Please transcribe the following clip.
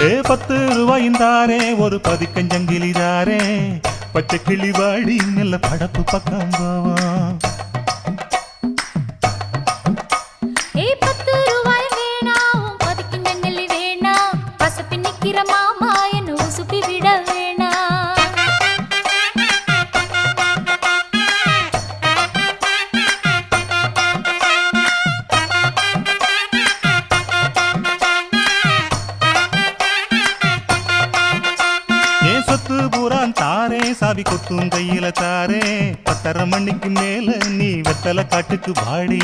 10 ரூபாயும் தாரே ஒரு பதிக்கஞ்சங்கிலி தாரே பச்சை கிளி வாடி நல்ல படப்பு பக்கம் போவோம். 10 ரூபாய் வேணாம் பதிக்கஞ்சங்கிலி வேணாம் பசப்பி நிக்கிற மாமா என்ன உசுப்பி விட வேணாம். சொத்து பூரான் தாரே சாவி கொத்தும் கையில தாரே 10:30 மணிக்கு மேல நீ வெத்தலை காட்டுக்கு வாடி.